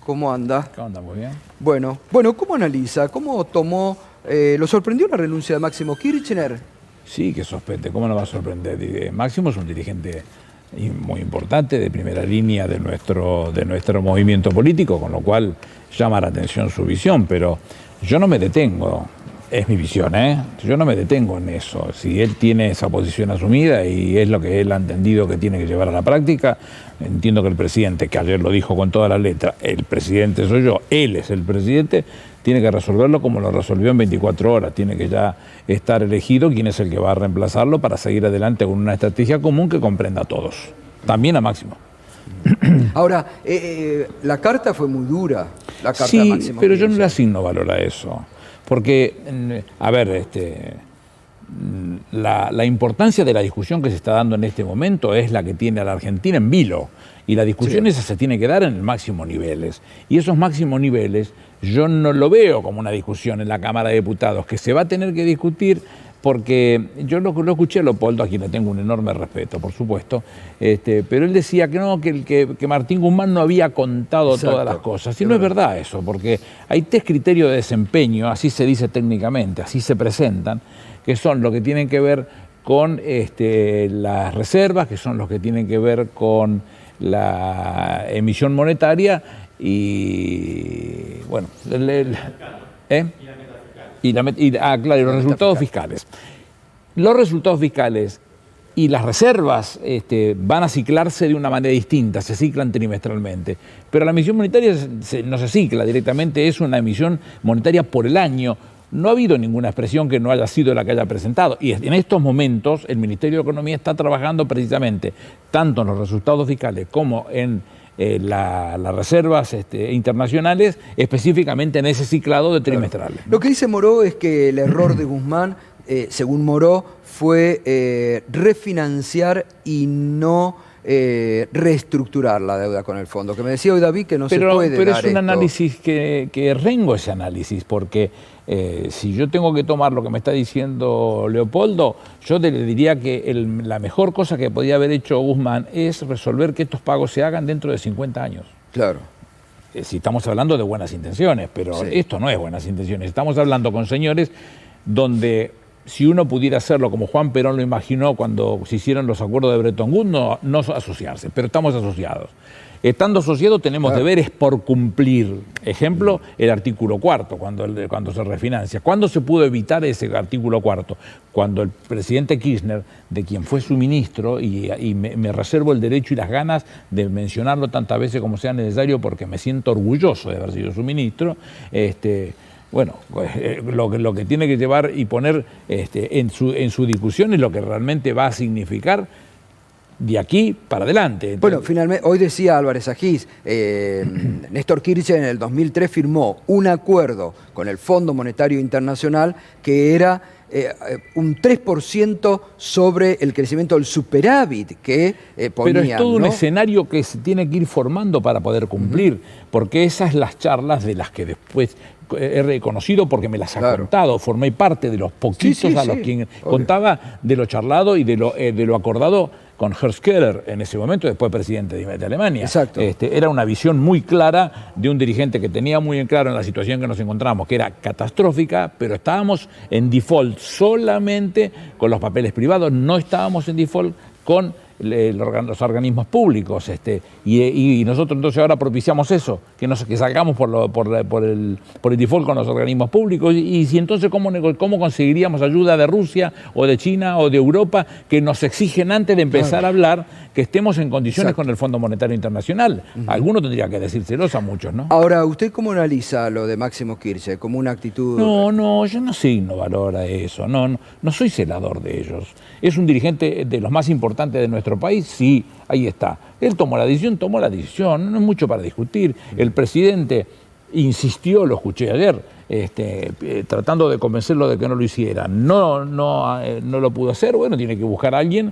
¿Cómo anda? ¿Cómo anda? Muy bien. Bueno, ¿cómo analiza? ¿Cómo tomó? ¿Lo sorprendió la renuncia de Máximo Kirchner? Sí, que sorprende. ¿Cómo no va a sorprender? Máximo es un dirigente muy importante, de primera línea de nuestro movimiento político, con lo cual llama la atención su visión, pero yo no me detengo. Es mi visión, ¿eh? Yo no me detengo en eso. Si él tiene esa posición asumida y es lo que él ha entendido que tiene que llevar a la práctica, entiendo que el presidente, que ayer lo dijo con toda la letra, el presidente soy yo, él es el presidente, tiene que resolverlo como lo resolvió en 24 horas. Tiene que ya estar elegido quién es el que va a reemplazarlo para seguir adelante con una estrategia común que comprenda a todos, también a Máximo. Ahora, la carta fue muy dura, la carta de Sí, Máximo pero Kirchner. yo no le asigno valor a eso. Porque, a ver, la importancia de la discusión que se está dando en este momento es la que tiene a la Argentina en vilo. Y la discusión esa se tiene que dar en máximos niveles. Y esos máximos niveles yo no lo veo como una discusión en la Cámara de Diputados, que se va a tener que discutir porque yo lo escuché a Leopoldo, a quien le tengo un enorme respeto, por supuesto, pero él decía que no, que Martín Guzmán no había contado todas las cosas. Y no es verdad eso, porque hay 3 criterios de desempeño, así se dice técnicamente, así se presentan, que son los que tienen que ver con las reservas, que son los que tienen que ver con la emisión monetaria y, bueno, claro, los resultados fiscales. Los resultados fiscales y las reservas van a ciclarse de una manera distinta, se ciclan trimestralmente. Pero la emisión monetaria no se cicla directamente, es una emisión monetaria por el año. No ha habido ninguna expresión que no haya sido la que haya presentado. Y en estos momentos el Ministerio de Economía está trabajando precisamente tanto en los resultados fiscales como en las reservas internacionales, específicamente en ese ciclado de trimestrales. Lo que dice Moró es que el error de Guzmán, según Moró, fue refinanciar y no reestructurar la deuda con el fondo. Que me decía hoy David que no se puede Pero dar es un esto. análisis que rengo ese análisis, porque si yo tengo que tomar lo que me está diciendo Leopoldo, yo le diría que la mejor cosa que podía haber hecho Guzmán es resolver que estos pagos se hagan dentro de 50 años. Claro. Si estamos hablando de buenas intenciones, pero esto no es buenas intenciones. Estamos hablando con señores donde, si uno pudiera hacerlo como Juan Perón lo imaginó cuando se hicieron los acuerdos de Bretton Woods, no asociarse, pero estamos asociados. Estando asociados tenemos deberes por cumplir. Ejemplo, el artículo 4, cuando se refinancia. ¿Cuándo se pudo evitar ese artículo 4? Cuando el presidente Kirchner, de quien fue su ministro, y me reservo el derecho y las ganas de mencionarlo tantas veces como sea necesario porque me siento orgulloso de haber sido su ministro, bueno, lo que tiene que llevar y poner en su discusión es lo que realmente va a significar de aquí para adelante. Bueno, finalmente, hoy decía Álvarez Agís, Néstor Kirchner en el 2003 firmó un acuerdo con el Fondo Monetario Internacional que era un 3% sobre el crecimiento del superávit que ponía. Pero es todo un escenario que se tiene que ir formando para poder cumplir, porque esas las charlas de las que después he reconocido porque me las ha contado, formé parte de los poquitos a los que contaba de lo charlado y de lo acordado con Horst Köhler en ese momento, después presidente de Alemania. Exacto. Era una visión muy clara de un dirigente que tenía muy en claro en la situación que nos encontramos, que era catastrófica, pero estábamos en default solamente con los papeles privados, no estábamos en default con los organismos públicos, y nosotros entonces ahora propiciamos eso, que salgamos por el default con los organismos públicos, y si entonces ¿cómo conseguiríamos ayuda de Rusia o de China o de Europa que nos exigen antes de empezar a hablar que estemos en condiciones con el Fondo Monetario Internacional? Alguno tendría que decírselos a muchos, ¿no? Ahora, ¿usted cómo analiza lo de Máximo Kirchner? ¿Como una actitud? No, yo no asigno valor a eso, no soy celador de ellos. Es un dirigente de los más importantes de nuestro país, sí, ahí está. Él tomó la decisión, no es mucho para discutir. El presidente insistió, lo escuché ayer, tratando de convencerlo de que no lo hiciera. No lo pudo hacer, bueno, tiene que buscar a alguien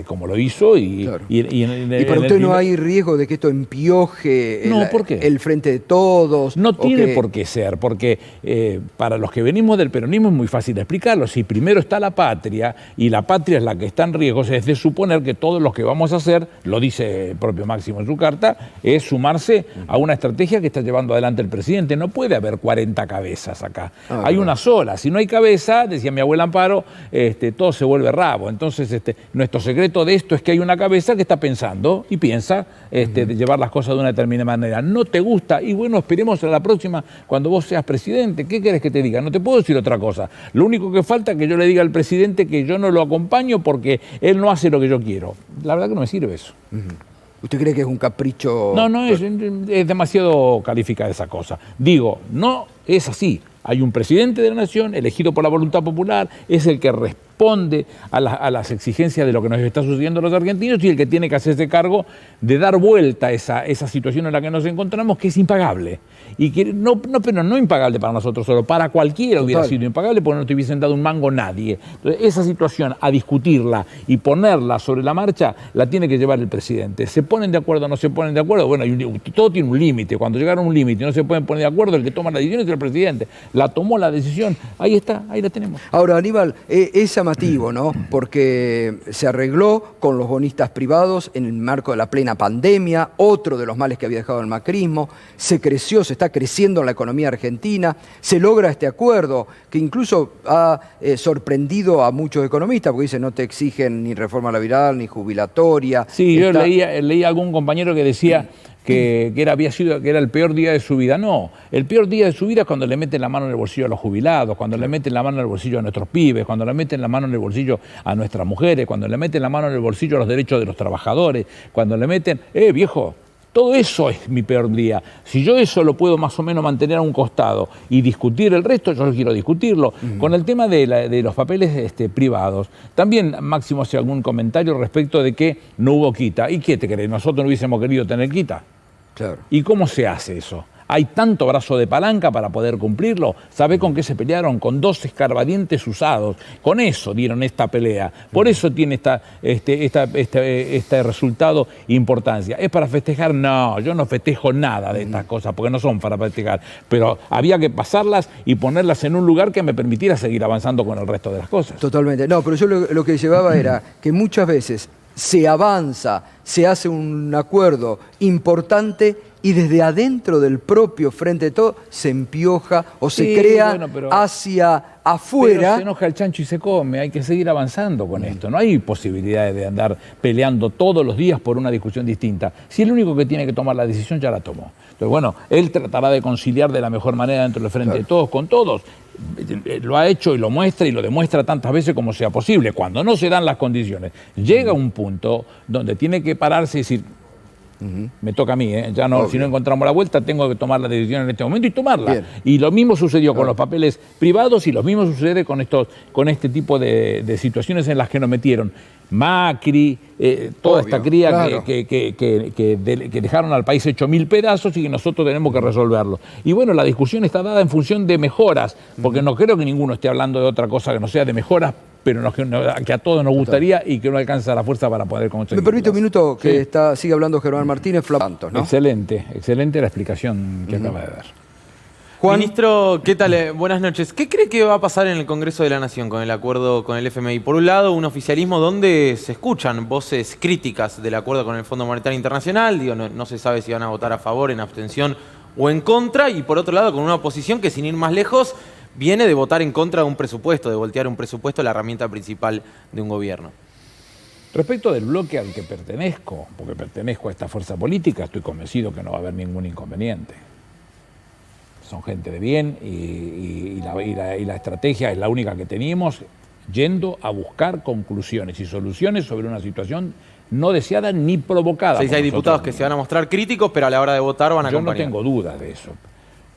como lo hizo. Claro. ¿Y para usted no hay riesgo de que esto empioje ¿por qué? el frente de todos? No tiene por qué ser, porque para los que venimos del peronismo es muy fácil explicarlo. Si primero está la patria, y la patria es la que está en riesgo, es de suponer que todos los que vamos a hacer, lo dice el propio Máximo en su carta, es sumarse a una estrategia que está llevando adelante el presidente. No puede haber 40 cabezas acá. Hay una sola. Si no hay cabeza, decía mi abuela Amparo, todo se vuelve rabo. Entonces, nuestro secreto de esto es que hay una cabeza que está pensando y piensa de llevar las cosas de una determinada manera. No te gusta, y bueno, esperemos a la próxima cuando vos seas presidente. ¿Qué querés que te diga? No te puedo decir otra cosa. Lo único que falta es que yo le diga al presidente que yo no lo acompaño porque él no hace lo que yo quiero. La verdad que no me sirve eso. ¿Usted cree que es un capricho? No, es demasiado calificada esa cosa. Digo, no es así. Hay un presidente de la nación elegido por la voluntad popular, es el que responde a las exigencias de lo que nos está sucediendo a los argentinos y el que tiene que hacerse cargo de dar vuelta a esa situación en la que nos encontramos, que es impagable. Y que pero no impagable para nosotros solo, para cualquiera hubiera sido impagable porque no te hubiesen dado un mango nadie. Entonces, esa situación, a discutirla y ponerla sobre la marcha, la tiene que llevar el presidente. ¿Se ponen de acuerdo o no se ponen de acuerdo? Bueno, todo tiene un límite. Cuando llegaron a un límite y no se pueden poner de acuerdo, el que toma la decisión es el presidente. La tomó la decisión, ahí está, ahí la tenemos. Ahora, Aníbal, es llamativo, ¿no? Porque se arregló con los bonistas privados en el marco de la plena pandemia, otro de los males que había dejado el macrismo, se está creciendo la economía argentina, se logra este acuerdo que incluso ha sorprendido a muchos economistas, porque dicen no te exigen ni reforma laboral ni jubilatoria. Sí, yo leí a algún compañero que decía que era el peor día de su vida. No, el peor día de su vida es cuando le meten la mano en el bolsillo a los jubilados, cuando le meten la mano en el bolsillo a nuestros pibes, cuando le meten la mano en el bolsillo a nuestras mujeres, cuando le meten la mano en el bolsillo a los derechos de los trabajadores, cuando le meten, viejo, todo eso es mi peor día. Si yo eso lo puedo más o menos mantener a un costado y discutir el resto, yo quiero discutirlo. Con el tema de los papeles privados, también Máximo hace algún comentario respecto de que no hubo quita. ¿Y qué te crees? ¿Nosotros no hubiésemos querido tener quita? Claro. ¿Y cómo se hace eso? Hay tanto brazo de palanca para poder cumplirlo. ¿Sabe con qué se pelearon? Con 2 escarbadientes usados. Con eso dieron esta pelea. Por eso tiene este resultado importancia. ¿Es para festejar? No, yo no festejo nada de estas cosas porque no son para festejar. Pero había que pasarlas y ponerlas en un lugar que me permitiera seguir avanzando con el resto de las cosas. Totalmente. No, pero yo lo que llevaba era que muchas veces se avanza, se hace un acuerdo importante y desde adentro del propio frente de todo se empioja o se crea hacia afuera. Pero se enoja el chancho y se come, hay que seguir avanzando con esto. No hay posibilidad de andar peleando todos los días por una discusión distinta. Si el único que tiene que tomar la decisión ya la tomó. Entonces, bueno, él tratará de conciliar de la mejor manera dentro del frente de todos con todos. Lo ha hecho y lo muestra y lo demuestra tantas veces como sea posible. Cuando no se dan las condiciones, llega un punto donde tiene que pararse y decir, me toca a mí, ya no, si no encontramos la vuelta, tengo que tomar la decisión en este momento y tomarla. Bien. Y lo mismo sucedió con los papeles privados y lo mismo sucede con este tipo de situaciones en las que nos metieron Macri, toda esta cría que dejaron al país hecho 1000 pedazos y que nosotros tenemos que resolverlo. Y bueno, la discusión está dada en función de mejoras, porque no creo que ninguno esté hablando de otra cosa que no sea de mejoras, pero que a todos nos gustaría y que no alcanza la fuerza para poder conseguirlo. Me permite un minuto que sigue hablando Germán Martínez, Flamantos, ¿no? Excelente la explicación que acaba de dar. Juan. Ministro, ¿qué tal? Buenas noches. ¿Qué cree que va a pasar en el Congreso de la Nación con el acuerdo con el FMI? Por un lado, un oficialismo donde se escuchan voces críticas del acuerdo con el Fondo Monetario Internacional, no se sabe si van a votar a favor, en abstención o en contra, y por otro lado, con una oposición que, sin ir más lejos, viene de votar en contra de un presupuesto, de voltear un presupuesto, la herramienta principal de un gobierno. Respecto del bloque al que pertenezco, porque pertenezco a esta fuerza política, estoy convencido que no va a haber ningún inconveniente. Son gente de bien y la estrategia es la única que teníamos, yendo a buscar conclusiones y soluciones sobre una situación no deseada ni provocada. Sí, hay diputados que se van a mostrar críticos, pero a la hora de votar van a acompañar. Yo no tengo dudas de eso.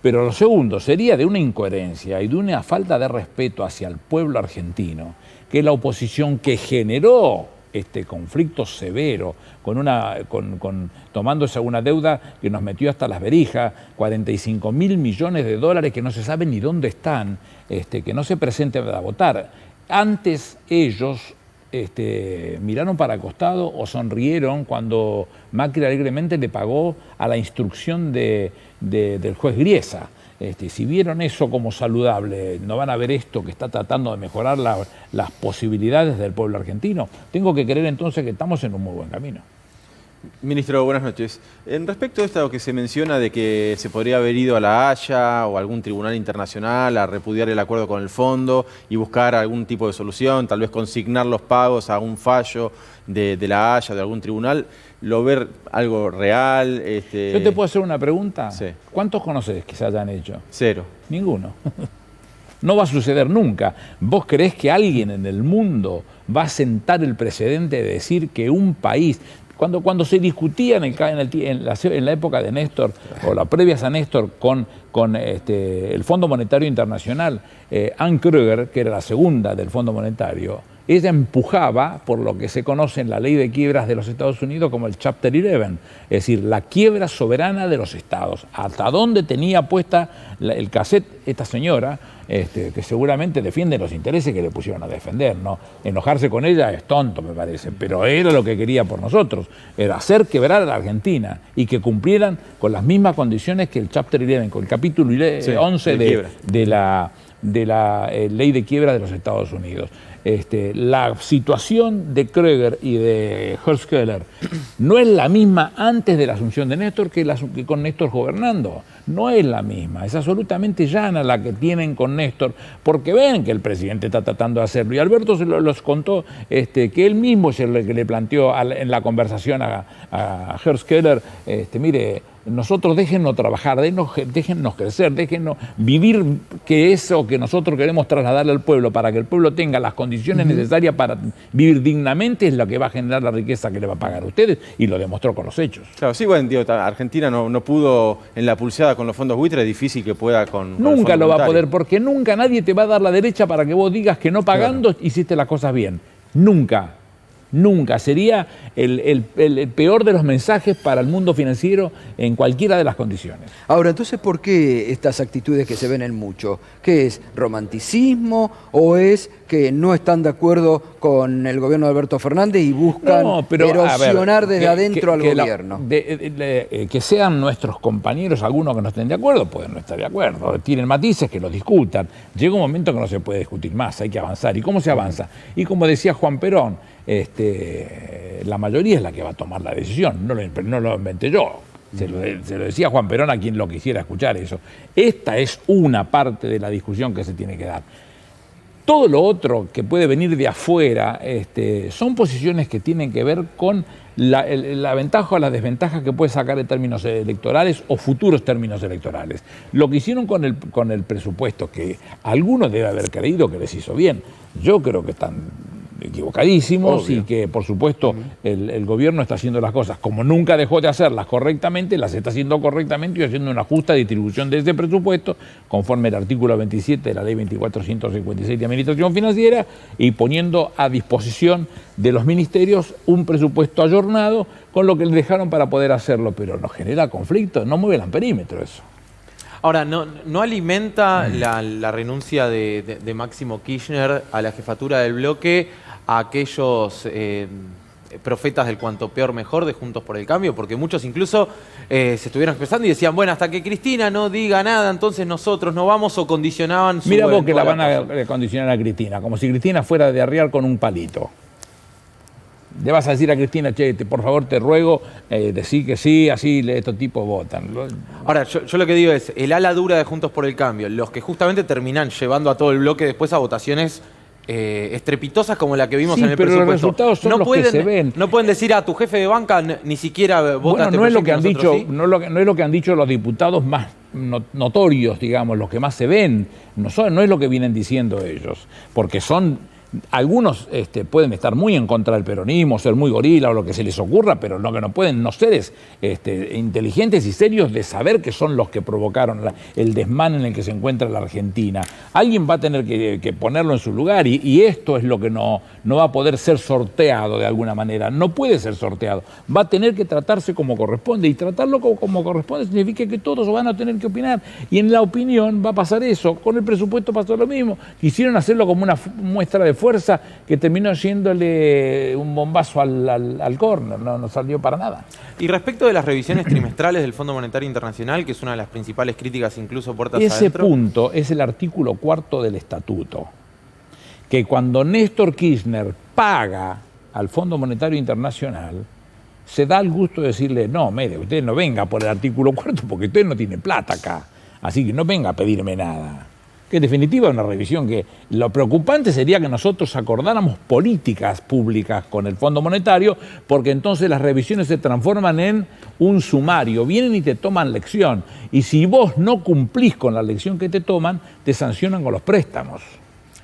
Pero lo segundo sería de una incoherencia y de una falta de respeto hacia el pueblo argentino, que la oposición que generó conflicto severo, tomándose una deuda que nos metió hasta las verijas, 45.000 millones de dólares que no se sabe ni dónde están, que no se presenten para votar. Antes ellos miraron para el costado o sonrieron cuando Macri alegremente le pagó a la instrucción del juez Griesa. Si vieron eso como saludable, no van a ver esto que está tratando de mejorar las posibilidades del pueblo argentino. Tengo que creer entonces que estamos en un muy buen camino. Ministro, buenas noches. En respecto a esto que se menciona de que se podría haber ido a la Haya o a algún tribunal internacional a repudiar el acuerdo con el fondo y buscar algún tipo de solución, tal vez consignar los pagos a un fallo de la Haya, de algún tribunal, ¿lo ver algo real? ¿Yo te puedo hacer una pregunta? Sí. ¿Cuántos conoces que se hayan hecho? 0. Ninguno. No va a suceder nunca. ¿Vos creés que alguien en el mundo va a sentar el precedente de decir que un país... Cuando se discutía en la época de Néstor, o la previas a Néstor, con el Fondo Monetario Internacional, Anne Kröger, que era la segunda del Fondo Monetario, ella empujaba por lo que se conoce en la ley de quiebras de los Estados Unidos como el Chapter 11, es decir, la quiebra soberana de los estados. Hasta dónde tenía puesta el cassette esta señora, que seguramente defiende los intereses que le pusieron a defender, ¿no? Enojarse con ella es tonto, me parece, pero era lo que quería por nosotros, era hacer quebrar a la Argentina y que cumplieran con las mismas condiciones que el Chapter 11, con el capítulo 11 de la ley de quiebra de los Estados Unidos. La situación de Kröger y de Hurst-Keller no es la misma antes de la asunción de Néstor que con Néstor gobernando. No es la misma, es absolutamente llana la que tienen con Néstor, porque ven que el presidente está tratando de hacerlo. Y Alberto los contó que él mismo es el que le planteó en la conversación a Hurst-Keller, mire, nosotros déjennos trabajar, déjennos crecer, déjennos vivir, que eso que nosotros queremos trasladarle al pueblo para que el pueblo tenga las condiciones necesarias para vivir dignamente es lo que va a generar la riqueza que le va a pagar a ustedes, y lo demostró con los hechos. Claro, sí, bueno, digo, Argentina no pudo en la pulseada con los fondos buitres, es difícil que pueda con nunca lo va a poder, porque nunca nadie te va a dar la derecha para que vos digas que no pagando hiciste las cosas bien. Nunca. Nunca. Sería el peor de los mensajes para el mundo financiero en cualquiera de las condiciones. Ahora, entonces, ¿por qué estas actitudes que se ven en mucho? ¿Qué es? ¿Romanticismo o es que no están de acuerdo con el gobierno de Alberto Fernández y buscan erosionar desde adentro al gobierno? Que sean nuestros compañeros, algunos que no estén de acuerdo, pueden no estar de acuerdo. Tienen matices, que los discutan. Llega un momento que no se puede discutir más, hay que avanzar. ¿Y cómo se avanza? Y como decía Juan Perón, la mayoría es la que va a tomar la decisión, no lo inventé yo. Se lo decía Juan Perón a quien lo quisiera escuchar eso. Esta es una parte de la discusión que se tiene que dar. Todo lo otro que puede venir de afuera son posiciones que tienen que ver con la ventaja o la desventaja que puede sacar en términos electorales o futuros términos electorales. Lo que hicieron con el presupuesto, que algunos deben haber creído que les hizo bien, yo creo que están equivocadísimos. Obvio. Y que, por supuesto, el gobierno está haciendo las cosas como nunca dejó de hacerlas correctamente, las está haciendo correctamente y haciendo una justa distribución de ese presupuesto conforme el artículo 27 de la ley 2456 de Administración Financiera, y poniendo a disposición de los ministerios un presupuesto ayornado con lo que les dejaron para poder hacerlo, pero no genera conflicto, no mueve el perímetro eso. Ahora, ¿no alimenta la renuncia de Máximo Kirchner a la jefatura del bloque a aquellos profetas del cuanto peor mejor de Juntos por el Cambio? Porque muchos incluso se estuvieron expresando y decían, bueno, hasta que Cristina no diga nada, entonces nosotros no vamos, o condicionaban su... Mira vos que la van a condicionar a Cristina, como si Cristina fuera de arriar con un palito. Le vas a decir a Cristina, che, por favor te ruego, decí que sí, así estos tipos votan. Ahora, yo lo que digo es, el ala dura de Juntos por el Cambio, los que justamente terminan llevando a todo el bloque después a votaciones estrepitosas como la que vimos en el presupuesto. Los resultados son los que se ven. No pueden decir a tu jefe de banca ni siquiera vota. Bueno, no es lo que han dicho, ¿sí? no es lo que han dicho los diputados más notorios, digamos, los que más se ven. No es lo que vienen diciendo ellos, porque son Algunos pueden estar muy en contra del peronismo, ser muy gorila o lo que se les ocurra, pero no que no pueden no ser inteligentes y serios de saber que son los que provocaron el desmán en el que se encuentra la Argentina. Alguien va a tener que ponerlo en su lugar y esto es lo que no va a poder ser sorteado de alguna manera. No puede ser sorteado. Va a tener que tratarse como corresponde y tratarlo como corresponde significa que todos van a tener que opinar y en la opinión va a pasar eso. Con el presupuesto pasó lo mismo. Quisieron hacerlo como una muestra de fuerza que terminó yéndole un bombazo al córner, no salió para nada. Y respecto de las revisiones trimestrales del Fondo Monetario Internacional, que es una de las principales críticas, incluso puertas adentro. Ese punto es el artículo 4 del estatuto, que cuando Néstor Kirchner paga al Fondo Monetario Internacional, se da el gusto de decirle, no, mire, usted no venga por el artículo 4 porque usted no tiene plata acá, así que no venga a pedirme nada. Que en definitiva es una revisión que lo preocupante sería que nosotros acordáramos políticas públicas con el Fondo Monetario, porque entonces las revisiones se transforman en un sumario, vienen y te toman lección, y si vos no cumplís con la lección que te toman, te sancionan con los préstamos.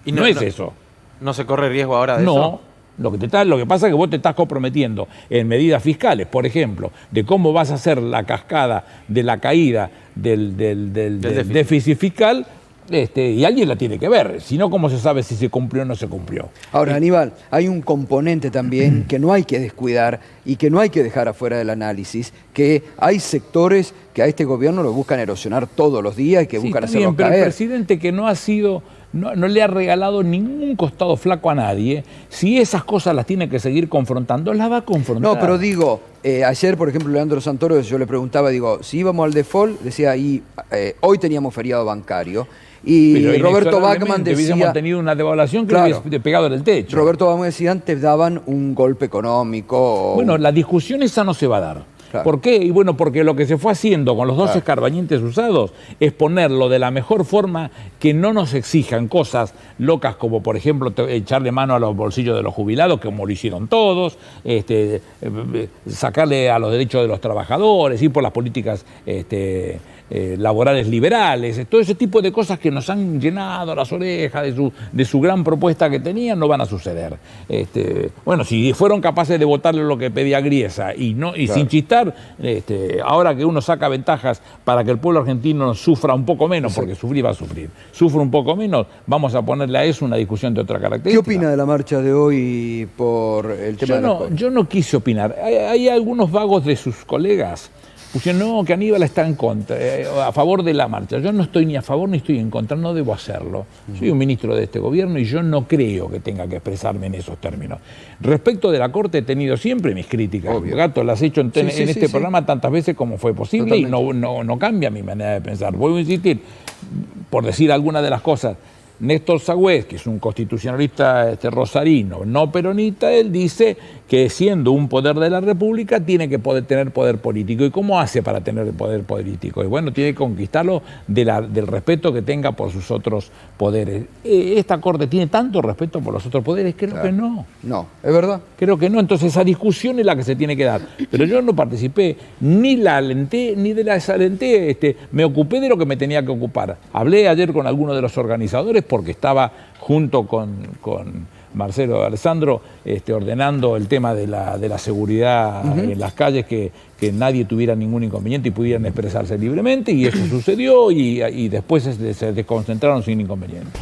Y no es eso. ¿No se corre riesgo ahora de eso? No. Lo que pasa es que vos te estás comprometiendo en medidas fiscales, por ejemplo, de cómo vas a hacer la cascada de la caída del déficit fiscal, y alguien la tiene que ver, si no, ¿cómo se sabe si se cumplió o no se cumplió? Ahora, Aníbal, hay un componente también que no hay que descuidar y que no hay que dejar afuera del análisis, que hay sectores que a este gobierno lo buscan erosionar todos los días y que buscan hacerlo bien, pero caer. El presidente que no le ha regalado ningún costado flaco a nadie, si esas cosas las tiene que seguir confrontando, las va a confrontar. No, pero digo, ayer, por ejemplo, Leandro Santoro, yo le preguntaba, si íbamos al default, decía, hoy teníamos feriado bancario, y Roberto Bachmann decía... hubiésemos tenido una devaluación que claro, hubiese pegado en el techo. Roberto Bachmann decía, antes daban un golpe económico. Bueno, la discusión esa no se va a dar. Claro. ¿Por qué? Y bueno, porque lo que se fue haciendo con los dos escarbadientes usados es ponerlo de la mejor forma, que no nos exijan cosas locas como, por ejemplo, echarle mano a los bolsillos de los jubilados, como lo hicieron todos, sacarle a los derechos de los trabajadores, ir por las políticas laborales liberales, todo ese tipo de cosas que nos han llenado las orejas de su gran propuesta que tenían, no van a suceder. Bueno, si fueron capaces de votarle lo que pedía Griesa y sin chistar, ahora que uno saca ventajas para que el pueblo argentino sufra un poco menos, porque sufrir va a sufrir, sufre un poco menos, vamos a ponerle a eso una discusión de otra característica. ¿Qué opina de la marcha de hoy por el tema de la escuela? Yo no quise opinar. Hay algunos vagos de sus colegas pusieron, no, que Aníbal está en contra, a favor de la marcha. Yo no estoy ni a favor ni estoy en contra, no debo hacerlo. Soy un ministro de este gobierno y yo no creo que tenga que expresarme en esos términos. Respecto de la Corte he tenido siempre mis críticas. Obvio. Gato, las he hecho en este programa tantas veces como fue posible. Totalmente. Y no cambia mi manera de pensar. Voy a insistir, por decir algunas de las cosas. Néstor Sagüez, que es un constitucionalista rosarino, no peronista, él dice que siendo un poder de la República tiene que tener poder político. ¿Y cómo hace para tener poder político? Y bueno, tiene que conquistarlo del respeto que tenga por sus otros poderes. ¿Esta Corte tiene tanto respeto por los otros poderes? Creo que no. No, ¿es verdad? Creo que no. Entonces esa discusión es la que se tiene que dar. Pero yo no participé, ni la alenté, ni de la desalenté. Me ocupé de lo que me tenía que ocupar. Hablé ayer con algunos de los organizadores porque estaba junto con Marcelo Alessandro ordenando el tema de la seguridad en las calles, que nadie tuviera ningún inconveniente y pudieran expresarse libremente, y eso sucedió y después se desconcentraron sin inconveniente.